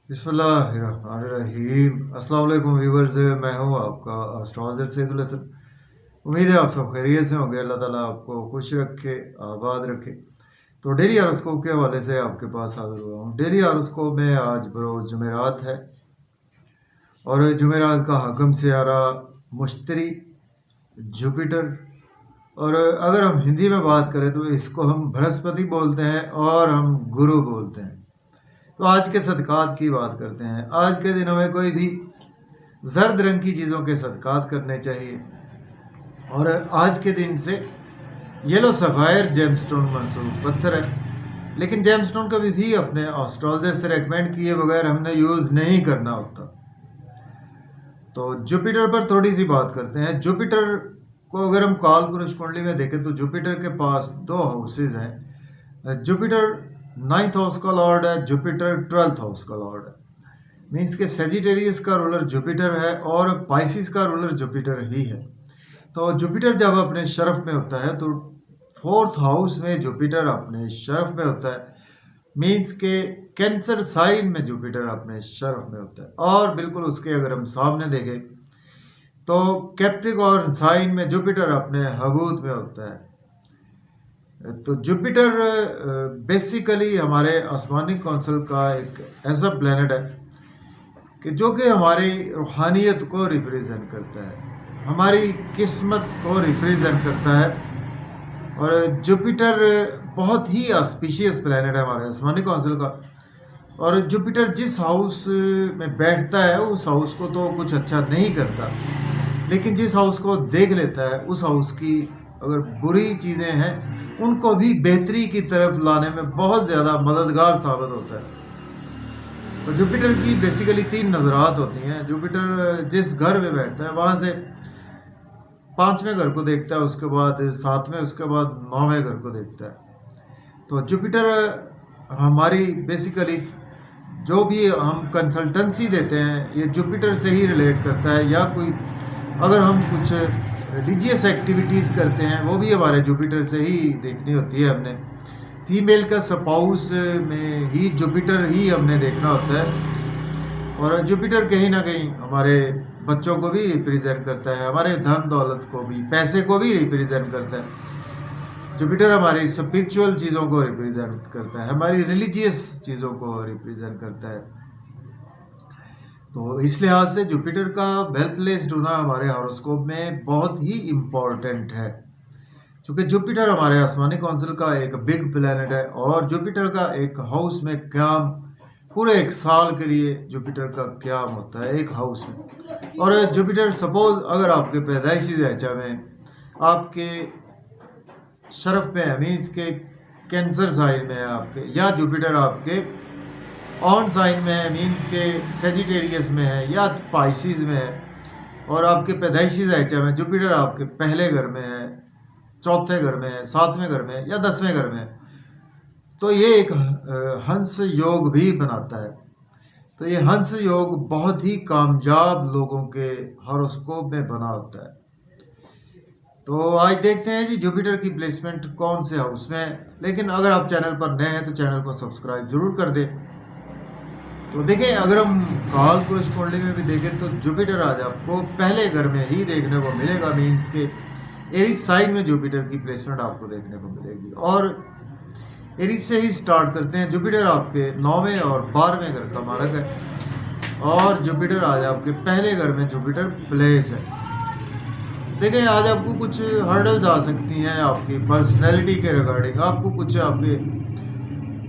बिस्मिल्लाहिर्रहमानिर्रहीम। अस्सलाम वालेकुम व्यूवर्स, मैं हूं आपका एस्ट्रोलॉजर सैदुल हसन। उम्मीद है आप सब खैरियत से होंगे। अल्लाह ताला आपको खुश रखे, आबाद रखे। तो डेली हॉरोस्कोप के हवाले से आपके पास हाजिर हुआ हूं। डेली हॉरोस्कोप में आज बरोज़ जुमेरात है और जुमेरात का हकम सियारा मुश्तरी, जुपिटर, और अगर हम हिंदी में बात करें तो इसको हम बृहस्पति बोलते हैं और हम गुरु बोलते हैं। तो आज के सदकात की बात करते हैं। आज के दिन हमें कोई भी जर्द रंग की चीज़ों के सदकात करने चाहिए और आज के दिन से येलो सफ़ायर जेमस्टोन मंसूब पत्थर है, लेकिन जेमस्टोन कभी भी अपने एस्ट्रोलॉजर से रेकमेंड किए बगैर हमने यूज़ नहीं करना होता। तो जुपिटर पर थोड़ी सी बात करते हैं। जुपिटर को अगर हम काल पुरुष कुंडली में देखें तो जुपिटर के पास दो हाउसेज हैं। जुपिटर 9th हाउस का लॉर्ड है, जुपिटर 12th हाउस का लॉर्ड है। मीन्स के सेजिटेरियस का रूलर जुपिटर है और पाइसिस का रूलर जुपिटर ही है। तो जुपिटर जब अपने शरफ में होता है तो 4th हाउस में जुपिटर अपने शरफ में होता है। मीन्स के कैंसर साइन में जुपिटर अपने शरफ में होता है। और बिल्कुल उसके अगर हम सामने देखें तो कैप्रिकॉर्न साइन में जुपिटर अपने हबूत में होता है। तो जुपिटर बेसिकली हमारे आसमानी कौंसल का एक ऐसा प्लैनेट है कि जो कि हमारी रूहानियत को रिप्रेजेंट करता है, हमारी किस्मत को रिप्रेजेंट करता है। और जुपिटर बहुत ही ऑस्पिशियस प्लैनेट है हमारे आसमानी कौंसल का। और जुपिटर जिस हाउस में बैठता है उस हाउस को तो कुछ अच्छा नहीं करता, लेकिन जिस हाउस को देख लेता है उस हाउस की अगर बुरी चीज़ें हैं उनको भी बेहतरी की तरफ लाने में बहुत ज़्यादा मददगार साबित होता है। तो जुपिटर की बेसिकली 3 नज़रात होती हैं। जुपिटर जिस घर में बैठता है वहाँ से 5वें घर को देखता है, उसके बाद 7वें, उसके बाद 9वें घर को देखता है। तो जुपिटर हमारी बेसिकली जो भी हम कंसल्टेंसी देते हैं ये जुपिटर से ही रिलेट करता है, या कोई अगर हम कुछ रिलीजियस एक्टिविटीज़ करते हैं वो भी हमारे जुपिटर से ही देखनी होती है। हमने फीमेल का स्पाउस में ही जुपिटर ही हमने देखना होता है। और जुपिटर कहीं ना कहीं हमारे बच्चों को भी रिप्रेजेंट करता है, हमारे धन दौलत को भी, पैसे को भी रिप्रेजेंट करता है। जुपिटर हमारी स्पिरिचुअल चीज़ों को रिप्रेजेंट करता है, हमारी रिलीजियस चीज़ों को रिप्रेजेंट करता है। तो इस लिहाज से जुपिटर का वेल प्लेस्ड होना हमारे हॉरोस्कोप में बहुत ही इम्पॉर्टेंट है, क्योंकि जुपिटर हमारे आसमानी कौंसिल का एक बिग प्लैनेट है और जुपिटर का एक हाउस में क्याम पूरे एक साल के लिए जुपिटर का क्याम होता है एक हाउस में। और जुपिटर सपोज अगर आपके पैदाइशी ज़ैचा में आपके शरफ में है, मीन्स के कैंसर साइन में है आपके, या जुपिटर आपके ऑन साइन में है, मीन्स के सेजिटेरियस में है या पाइसिस में है, और आपके पैदाइशी ज़ैचा में जुपिटर आपके पहले घर में है, चौथे घर में है, 7वें घर में है या 10वें घर में है, तो ये एक हंस योग भी बनाता है। तो ये हंस योग बहुत ही कामयाब लोगों के हॉरोस्कोप में बना होता है। तो आज देखते हैं जी जुपिटर की प्लेसमेंट कौन से हाउस में है। लेकिन अगर आप चैनल पर नए हैं तो चैनल को सब्सक्राइब जरूर कर दें। तो देखें, अगर हम काल पुरुष कुंडली में भी देखें तो जुपिटर आज आपको पहले घर में ही देखने को मिलेगा। मीन्स के एरीज साइन में जुपिटर की प्लेसमेंट आपको देखने को मिलेगी। और एरीज से ही स्टार्ट करते हैं। जुपिटर आपके 9वें और 12वें घर का मारक है और जुपिटर आज आपके पहले घर में जुपिटर प्लेस है। देखें, आज आपको कुछ हर्डल्स आ सकती हैं आपकी पर्सनैलिटी के रिगार्डिंग, आपको कुछ आपके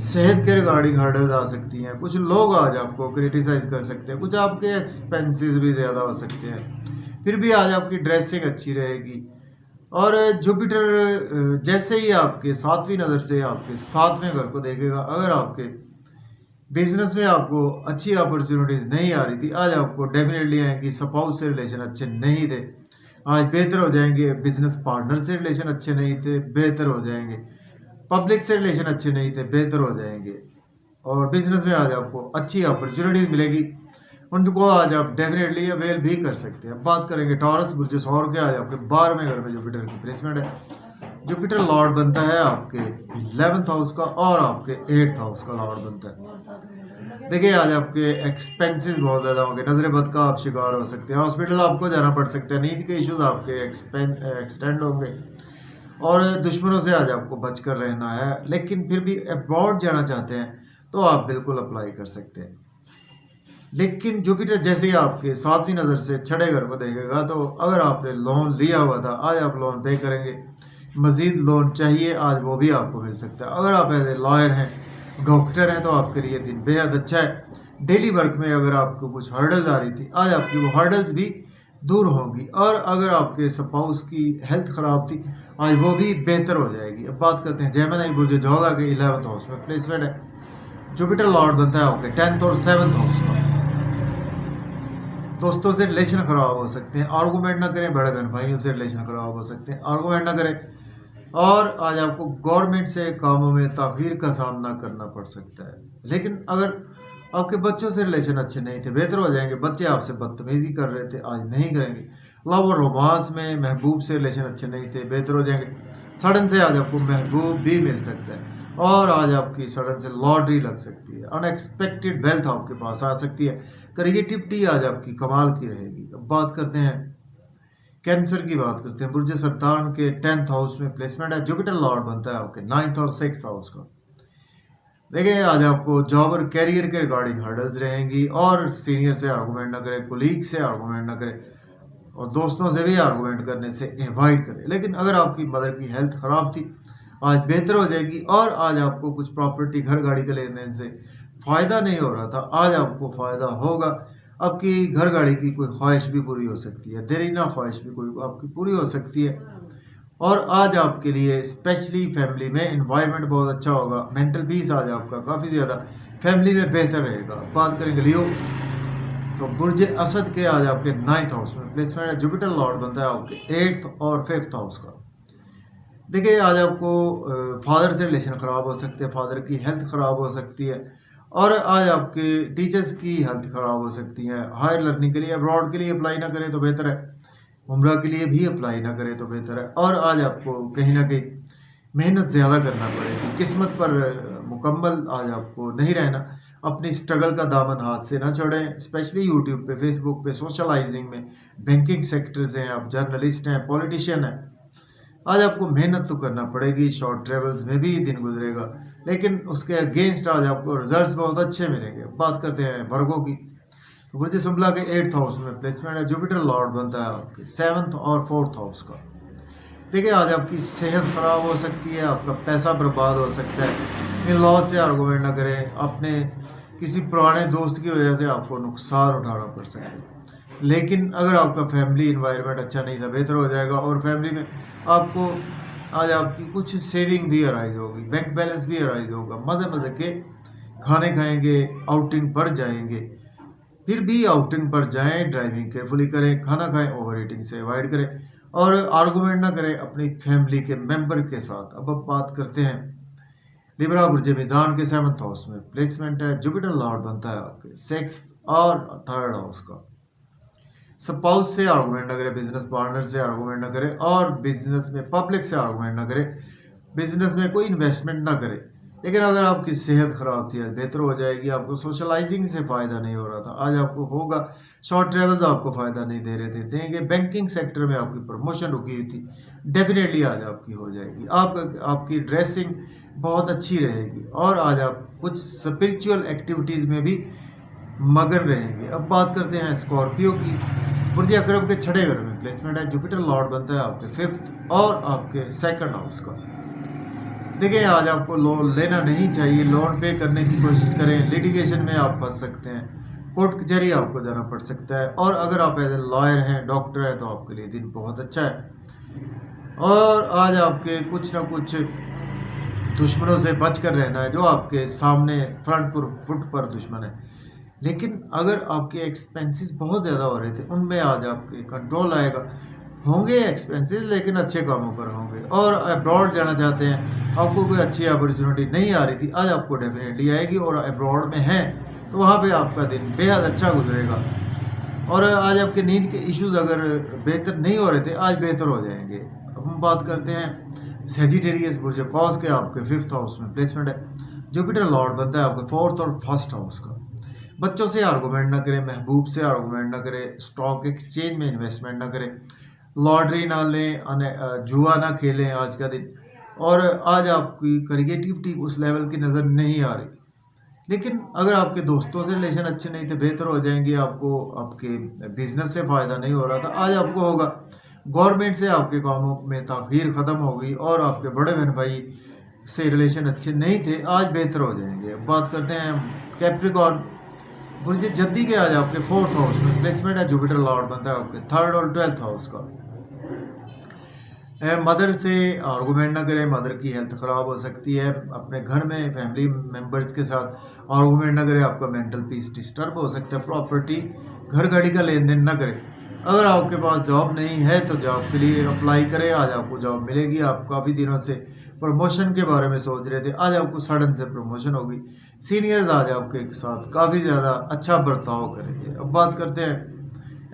सेहत के रिगार्डिंग हर्डल्स आ सकती हैं। कुछ लोग आज आपको क्रिटिसाइज कर सकते हैं, कुछ आपके एक्सपेंसेस भी ज़्यादा हो सकते हैं। फिर भी आज आपकी ड्रेसिंग अच्छी रहेगी। और जुपिटर जैसे ही आपके 7वीं नज़र से आपके 7वें घर को देखेगा, अगर आपके बिजनेस में आपको अच्छी अपॉर्चुनिटीज नहीं आ रही थी, आज आपको डेफिनेटली आएंगी। स्पाउस से रिलेशन अच्छे नहीं थे, आज बेहतर हो जाएंगे। बिजनेस पार्टनर से रिलेशन अच्छे नहीं थे, बेहतर हो जाएंगे। पब्लिक से रिलेशन अच्छे नहीं थे, बेहतर हो जाएंगे। और बिजनेस में आज आपको अच्छी अपॉर्चुनिटीज मिलेगी, उनको आज आप डेफिनेटली अवेल भी कर सकते हैं। बात करेंगे टॉरस बुर्ज सौर के, आज आपके 12वें घर में जुपिटर की प्लेसमेंट है। जुपिटर लॉर्ड बनता है आपके 11th हाउस का और आपके 8th हाउस का लॉर्ड बनता है। देखिए आज आपके एक्सपेंसेस बहुत ज़्यादा होंगे, नज़र बद का आप शिकार हो सकते हैं, हॉस्पिटल आपको जाना पड़ सकता है, नींद के इश्यूज आपके एक्सटेंड होंगे और दुश्मनों से आज आपको बचकर रहना है। लेकिन फिर भी अब्रॉड जाना चाहते हैं तो आप बिल्कुल अप्लाई कर सकते हैं। लेकिन जुपिटर जैसे ही आपके 7वीं नज़र से छठे घर को देखेगा, तो अगर आपने लोन लिया हुआ था आज आप लोन पे करेंगे, मज़ीद लोन चाहिए आज वो भी आपको मिल सकता है। अगर आप एज ए लॉयर हैं, डॉक्टर हैं, तो आपके लिए दिन बेहद अच्छा है। डेली वर्क में अगर आपको कुछ हर्डल्स आ रही थी आज आपकी वो हर्डल्स भी दूर होंगी, और अगर आपके स्पाउस की हेल्थ ख़राब थी आज वो भी बेहतर हो जाएगी। अब बात करते हैं जेमिनी बुर्ज जोगा के 11th हाउस में प्लेसमेंट है। जुपिटर लॉर्ड बनता है आपके 10th और 7th हाउस का। दोस्तों से रिलेशन ख़राब हो सकते हैं, आर्गूमेंट ना करें, बड़े बहन भाइयों से रिलेशन ख़राब हो सकते हैं, आर्गूमेंट ना करें। और आज आपको गवर्नमेंट से कामों में ताख़ीर का सामना करना पड़ सकता है। लेकिन अगर आपके बच्चों से रिलेशन अच्छे नहीं थे, बेहतर हो जाएंगे। बच्चे आपसे बदतमीजी कर रहे थे आज नहीं करेंगे। लव और रोमांस में महबूब से रिलेशन अच्छे नहीं थे, बेहतर हो जाएंगे। सडन से आज आपको महबूब भी मिल सकता है, और आज आपकी सडन से लॉटरी लग सकती है, अनएक्सपेक्टेड वेल्थ आपके पास आ सकती है। क्रिएटिविटी आज आपकी कमाल की रहेगी। अब बात करते हैं कैंसर की, बात करते हैं बुर्ज सरतान के 10th हाउस में प्लेसमेंट है। जुपिटर लॉर्ड बनता है आपके 9th और 6th हाउस का। देखिए आज आपको जॉब और कैरियर के रिगार्डिंग हर्डल्स रहेंगी, और सीनियर से आर्गूमेंट ना करें, कोलीग से आर्गूमेंट ना करें, और दोस्तों से भी आर्गूमेंट करने से अवॉइड करें। लेकिन अगर आपकी मदर की हेल्थ ख़राब थी आज बेहतर हो जाएगी, और आज आपको कुछ प्रॉपर्टी घर गाड़ी के लेने से फ़ायदा नहीं हो रहा था आज आपको फ़ायदा होगा। आपकी घर गाड़ी की कोई ख्वाहिश भी पूरी हो सकती है, देरीना ख्वाहिश भी कोई आपकी पूरी हो सकती है। और आज आपके लिए स्पेशली फैमिली में इन्वायरमेंट बहुत अच्छा होगा, मेंटल पीस आज आपका काफ़ी ज़्यादा फैमिली में बेहतर रहेगा। बात करेंगे लियो, तो बुर्ज असद के आज आपके 9th हाउस में प्लेसमेंट है। जुपिटर लॉर्ड बनता है आपके 8th और 5th हाउस का। देखिए आज आपको फादर से रिलेशन ख़राब हो सकते हैं, फादर की हेल्थ ख़राब हो सकती है, और आज आपके टीचर्स की हेल्थ ख़राब हो सकती है। हायर लर्निंग के लिए अब्रॉड के लिए अप्लाई ना करें तो बेहतर है, उम्रा के लिए भी अप्लाई ना करें तो बेहतर है। और आज आपको कहीं ना कहीं मेहनत ज़्यादा करना पड़ेगी, किस्मत पर मुकम्मल आज आपको नहीं रहना। अपनी स्ट्रगल का दामन हाथ से ना छोड़ें, स्पेशली यूट्यूब पे, फेसबुक पे, सोशलाइजिंग में, बैंकिंग सेक्टर से हैं आप, जर्नलिस्ट हैं, पॉलिटिशियन हैं, आज आपको मेहनत तो करना पड़ेगी। शॉर्ट ट्रेवल्स में भी दिन गुजरेगा, लेकिन उसके अगेंस्ट आज आपको रिजल्ट्स बहुत अच्छे मिलेंगे। बात करते हैं वर्गों की, तो बुर्ज शुम्ला के 8th हाउस में प्लेसमेंट है। जुपिटर लॉर्ड बनता है आपके 7th और 4th हाउस का। देखिए आज आपकी सेहत ख़राब हो सकती है, आपका पैसा बर्बाद हो सकता है। इन लॉज से आर्गूमेंट ना करें, अपने किसी पुराने दोस्त की वजह से आपको नुकसान उठाना पड़ सकता है। लेकिन अगर आपका फैमिली इन्वायरमेंट अच्छा नहीं था, बेहतर हो जाएगा। और फैमिली में आपको आज आपकी कुछ सेविंग भी अराइज होगी, बैंक बैलेंस भी अराइज होगा, मज़े मज़े के खाने खाएंगे, आउटिंग पर जाएंगे। फिर भी आउटिंग पर जाएं, ड्राइविंग केयरफुली करें, खाना खाएं, ओवर ईटिंग से अवॉइड करें, और आर्गूमेंट ना करें अपनी फैमिली के मेंबर के साथ। अब बात करते हैं लिब्रा बुर्ज मीज़ान के 7th हाउस में प्लेसमेंट है। जुपिटर लॉर्ड बनता है आपके 6th और 3rd हाउस का। स्पाउस से आर्गूमेंट ना करें, बिजनेस पार्टनर से आर्गूमेंट ना करें, और बिजनेस में पब्लिक से आर्गूमेंट ना करें, बिजनेस में कोई इन्वेस्टमेंट ना करें। लेकिन अगर आपकी सेहत ख़राब थी आज बेहतर हो जाएगी। आपको सोशलाइजिंग से फ़ायदा नहीं हो रहा था आज आपको होगा। शॉर्ट ट्रेवल्स आपको फ़ायदा नहीं दे रहे थे, देंगे। बैंकिंग सेक्टर में आपकी प्रमोशन रुकी हुई थी, डेफिनेटली आज आपकी हो जाएगी। आपकी ड्रेसिंग बहुत अच्छी रहेगी, और आज आप कुछ स्पिरिचुअल एक्टिविटीज़ में भी मगन रहेंगे। अब बात करते हैं स्कॉर्पियो की, बुर्ज अकरब के 6ठे घर में प्लेसमेंट है। जुपिटर लॉर्ड बनता है आपके 5th और आपके 2nd हाउस का। देखिए आज आपको लोन लेना नहीं चाहिए, लोन पे करने की कोशिश करें, लिटिगेशन में आप फंस सकते हैं, कोर्ट कचहरी आपको जाना पड़ सकता है। और अगर आप एज ए लॉयर हैं, डॉक्टर हैं, तो आपके लिए दिन बहुत अच्छा है। और आज आपके कुछ ना कुछ दुश्मनों से बच कर रहना है, जो आपके सामने फ्रंट पर फुट पर दुश्मन है। लेकिन अगर आपके एक्सपेंसेस बहुत ज़्यादा हो रहे थे, उनमें आज आपके कंट्रोल आएगा। होंगे एक्सपेंसेस, लेकिन अच्छे कामों पर होंगे। और अब्रॉड जाना चाहते हैं, आपको कोई अच्छी अपॉर्चुनिटी नहीं आ रही थी, आज आपको डेफिनेटली आएगी। और अब्रॉड में हैं तो वहाँ पे आपका दिन बेहद अच्छा गुजरेगा। और आज आपके नींद के इश्यूज अगर बेहतर नहीं हो रहे थे, आज बेहतर हो जाएंगे। अब हम बात करते हैं सेजिटेरियस बुर्ज कौस के आपके 5th हाउस में प्लेसमेंट है। जुपिटर लॉर्ड बनता है आपके 4th और 1st हाउस का। बच्चों से आर्गूमेंट ना करें, महबूब से आर्गूमेंट ना करें, स्टॉक एक्सचेंज में इन्वेस्टमेंट ना करें, लॉटरी ना लें, जुआ ना खेलें आज का दिन। और आज आपकी क्रिएटिविटी उस लेवल की नज़र नहीं आ रही, लेकिन अगर आपके दोस्तों से रिलेशन अच्छे नहीं थे, बेहतर हो जाएंगे, आपको आपके बिजनेस से फ़ायदा नहीं हो रहा था, आज आपको होगा। गवर्नमेंट से आपके कामों में ताख़ीर ख़त्म हो गई और आपके बड़े बहन भाई से रिलेशन अच्छे नहीं थे, आज बेहतर हो जाएंगे। अब बात करते हैं कैप्रिकॉर्न बुर्ज जद्दी के। आज आपके 4th हाउस में प्लेसमेंट है, जुपिटर लॉर्ड बनता है आपके 3rd और 12th हाउस का। मदर से आर्गूमेंट ना करें, मदर की हेल्थ ख़राब हो सकती है। अपने घर में फैमिली मेम्बर्स के साथ आर्गूमेंट ना करें, आपका मेंटल पीस डिस्टर्ब हो सकता है। प्रॉपर्टी घर गाड़ी का लेन देन ना करें। अगर आपके पास जॉब नहीं है तो जॉब के लिए अप्लाई करें, आज आपको जॉब मिलेगी। आप काफ़ी दिनों से प्रमोशन के बारे में सोच रहे थे, आज आपको सडन से प्रमोशन होगी। सीनियर्स आज आपके साथ काफ़ी ज़्यादा अच्छा बर्ताव करेंगे। अब बात करते हैं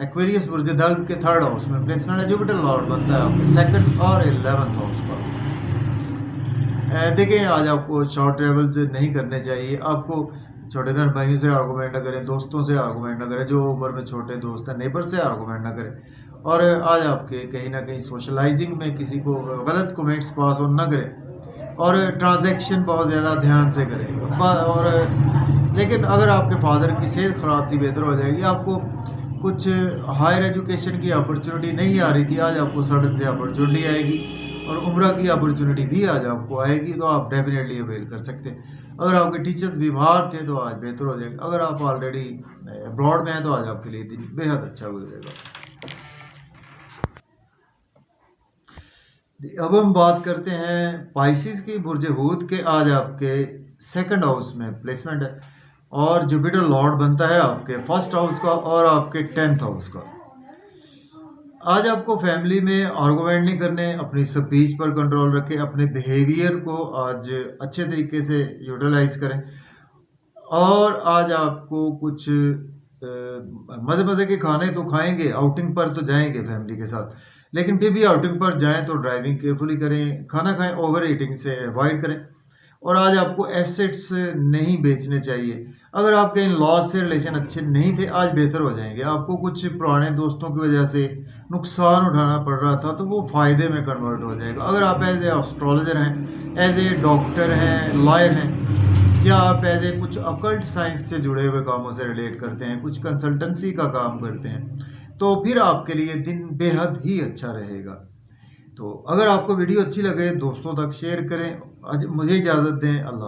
एक्वेरियस बुर्ज दल्ब के 3rd हाउस में प्लेसमेंट है, जुपिटर लॉर्ड बनता है आपके 2nd और 11th हाउस पर। देखें, आज आपको शॉर्ट ट्रेवल नहीं करने चाहिए। आपको छोटे बहन भाइयों से आर्गूमेंट ना करें, दोस्तों से आर्गूमेंट ना करें, जो उम्र में छोटे दोस्त हैं, नेबर से आर्गूमेंट ना करें। और आज आपके कहीं ना कहीं सोशलाइजिंग में किसी को गलत कमेंट्स पास ऑन ना करें, और ट्रांजैक्शन बहुत ज़्यादा ध्यान से करें। और लेकिन अगर आपके फादर की सेहत ख़राब थी, बेहतर हो जाएगी। आपको कुछ हायर एजुकेशन की अपॉर्चुनिटी नहीं आ रही थी, आज आपको सडन से अपॉर्चुनिटी आएगी। और उम्रा की अपॉर्चुनिटी भी आज आपको आएगी, तो आप डेफिनेटली अवेल कर सकते हैं। अगर आपके टीचर्स बीमार थे तो आज बेहतर हो जाएगा। अगर आप ऑलरेडी अब्रॉड में हैं तो आज आपके लिए दिन बेहद अच्छा गुजरेगा। अब हम बात करते हैं पाइसिस की बुर्ज हूत के। आज आपके 2nd हाउस में प्लेसमेंट है और जुपिटर लॉर्ड बनता है आपके 1st हाउस का और आपके 10th हाउस का। आज आपको फैमिली में आर्गूमेंट नहीं करने, अपनी स्पीच पर कंट्रोल रखें, अपने बिहेवियर को आज अच्छे तरीके से यूटिलाइज करें। और आज आपको कुछ मज़े मज़े के खाने तो खाएंगे, आउटिंग पर तो जाएंगे फैमिली के साथ, लेकिन फिर भी आउटिंग पर जाएं तो ड्राइविंग केयरफुली करें, खाना खाएं, ओवर ईटिंग से अवॉइड करें। और आज आपको एसेट्स नहीं बेचने चाहिए। अगर आपके इन लॉस से रिलेशन अच्छे नहीं थे, आज बेहतर हो जाएंगे। आपको कुछ पुराने दोस्तों की वजह से नुकसान उठाना पड़ रहा था, तो वो फ़ायदे में कन्वर्ट हो जाएगा। अगर आप एज ए एस्ट्रोलॉजर हैं, एज ए डॉक्टर हैं, लॉयर हैं, या आप एज ए कुछ अकल्ट साइंस से जुड़े हुए कामों से रिलेट करते हैं, कुछ कंसल्टेंसी का काम करते हैं, तो फिर आपके लिए दिन बेहद ही अच्छा रहेगा। तो अगर आपको वीडियो अच्छी लगे, दोस्तों तक शेयर करें। आज मुझे इजाज़त दें। अल्लाह।